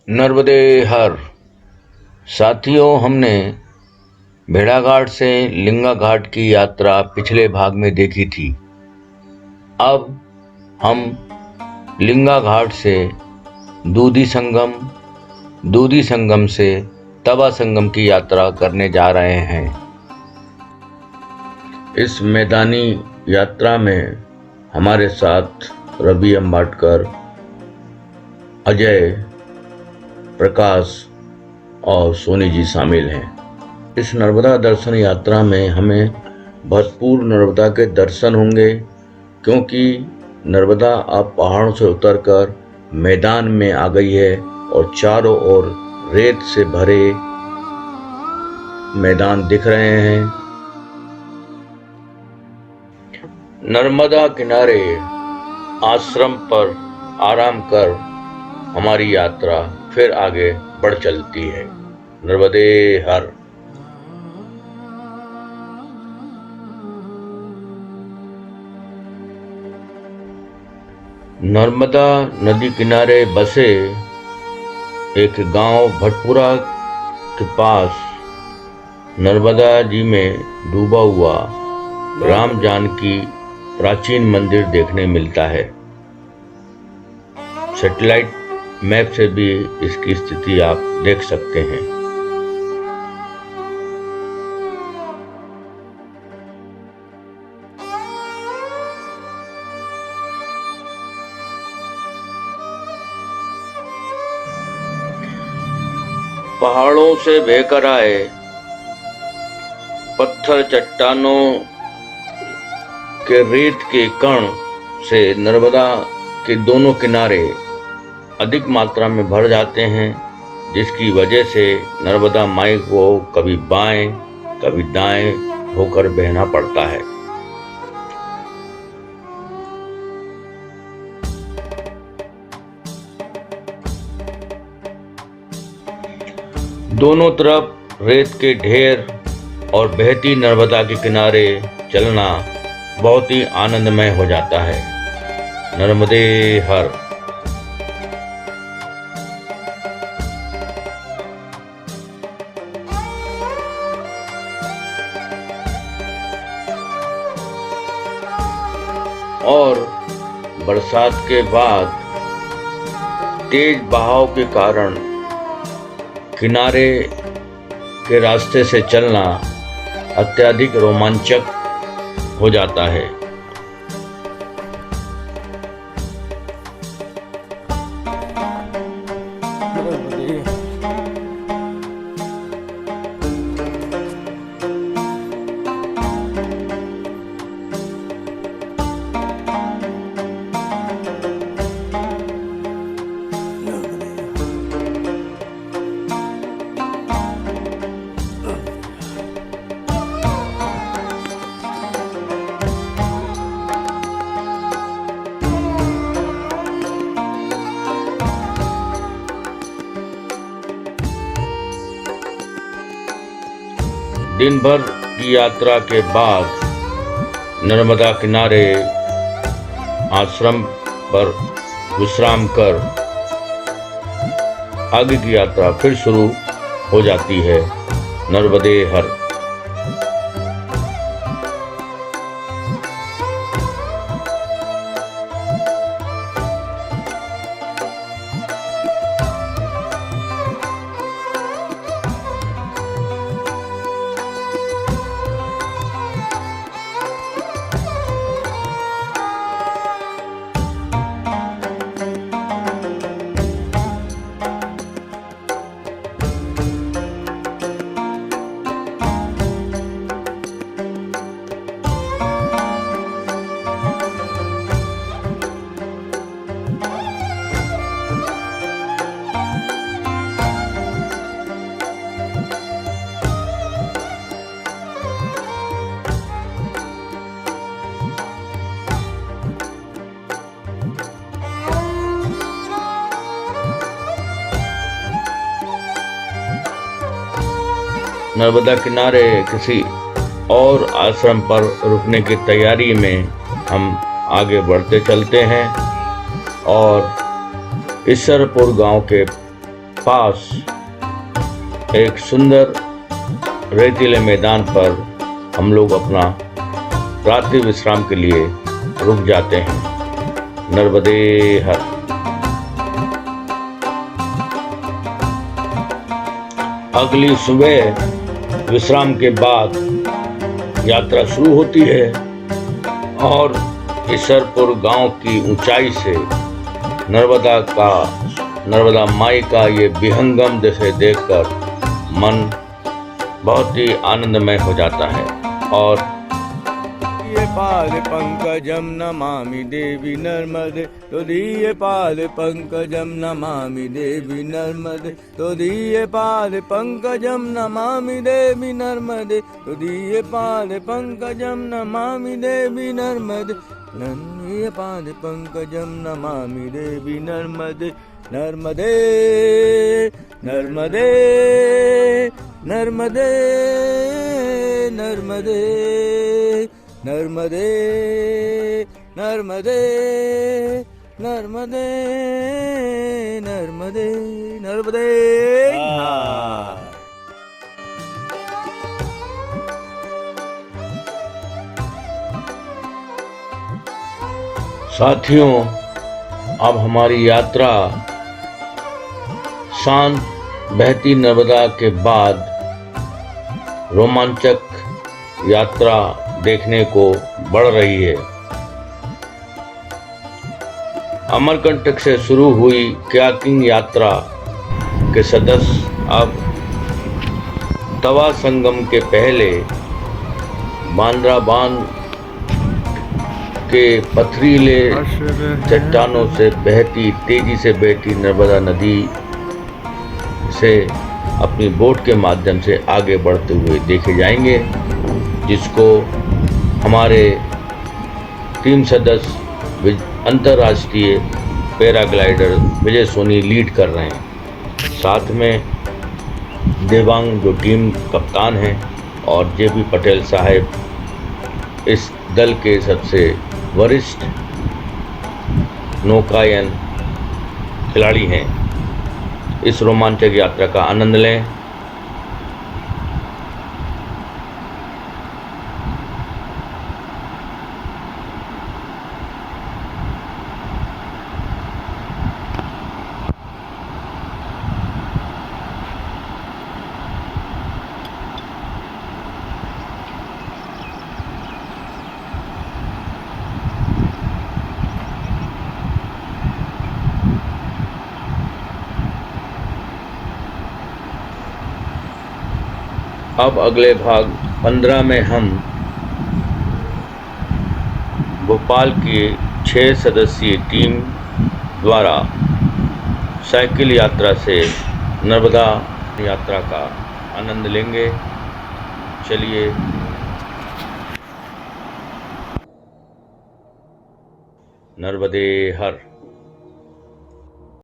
नर्मदे हर। साथियों, हमने भेड़ाघाट से लिंगा घाट की यात्रा पिछले भाग में देखी थी। अब हम लिंगा घाट से दूधी संगम, दूधी संगम से तवा संगम की यात्रा करने जा रहे हैं। इस मैदानी यात्रा में हमारे साथ रवि अम्बाटकर, अजय, प्रकाश और सोनी जी शामिल हैं। इस नर्मदा दर्शन यात्रा में हमें भरपूर नर्मदा के दर्शन होंगे, क्योंकि नर्मदा अब पहाड़ों से उतरकर मैदान में आ गई है और चारों ओर रेत से भरे मैदान दिख रहे हैं। नर्मदा किनारे आश्रम पर आराम कर हमारी यात्रा फिर आगे बढ़ चलती है। नर्मदे हर। नर्मदा नदी किनारे बसे एक गांव भटपुरा के पास नर्मदा जी में डूबा हुआ राम जानकी प्राचीन मंदिर देखने मिलता है। सैटेलाइट मैप से भी इसकी स्थिति आप देख सकते हैं। पहाड़ों से बहकर आए पत्थर चट्टानों के रेत के कण से नर्मदा के दोनों किनारे अधिक मात्रा में भर जाते हैं, जिसकी वजह से नर्मदा माई को कभी बाएं कभी दाएं होकर बहना पड़ता है। दोनों तरफ रेत के ढेर और बहती नर्मदा के किनारे चलना बहुत ही आनंदमय हो जाता है। नर्मदे हर। और बरसात के बाद तेज बहाव के कारण किनारे के रास्ते से चलना अत्यधिक रोमांचक हो जाता है। दिन भर की यात्रा के बाद नर्मदा किनारे आश्रम पर विश्राम कर आगे की यात्रा फिर शुरू हो जाती है। नर्मदे हर। नर्मदा किनारे किसी और आश्रम पर रुकने की तैयारी में हम आगे बढ़ते चलते हैं और ईश्वरपुर गांव के पास एक सुंदर रेतीले मैदान पर हम लोग अपना रात्रि विश्राम के लिए रुक जाते हैं। नर्मदे हर। अगली सुबह विश्राम के बाद यात्रा शुरू होती है और ईसरपुर गांव की ऊंचाई से नर्मदा माई का ये विहंगम दृश्य देखकर मन बहुत ही आनंदमय हो जाता है। और ये पाल पंकजम नमामि देवी नर्मदे तोदीये पाल पंकजम नमामि देवी नर्मदे तोदीये पाल पंकजम नमामि देवी नर्मदे तोदीये पाल पंकजम नमामि देवी नर्मदे नन्ये पाल पंकजम नमामि देवी नर्मदे नर्मदे नर्मदे नर्मदे नर्मदे नर्मदे नर्मदे नर्मदे नर्मदे नर्मदे। साथियों, अब हमारी यात्रा शांत बहती नर्मदा के बाद रोमांचक यात्रा देखने को बढ़ रही है। अमरकंटक से शुरू हुई कयाकिंग यात्रा के सदस्य अब तवा संगम के पहले बांद्रा बांध के पथरीले चट्टानों से तेजी से बहती नर्मदा नदी से अपनी बोट के माध्यम से आगे बढ़ते हुए देखे जाएंगे, जिसको हमारे टीम सदस्य अंतर्राष्ट्रीय पैराग्लाइडर विजय सोनी लीड कर रहे हैं। साथ में देवांग जो टीम कप्तान हैं और जेपी पटेल साहब इस दल के सबसे वरिष्ठ नौकायन खिलाड़ी हैं। इस रोमांचक यात्रा का आनंद लें। अब अगले भाग 15 में हम भोपाल की 6 सदस्यीय टीम द्वारा साइकिल यात्रा से नर्मदा यात्रा का आनंद लेंगे। चलिए, नर्मदे हर।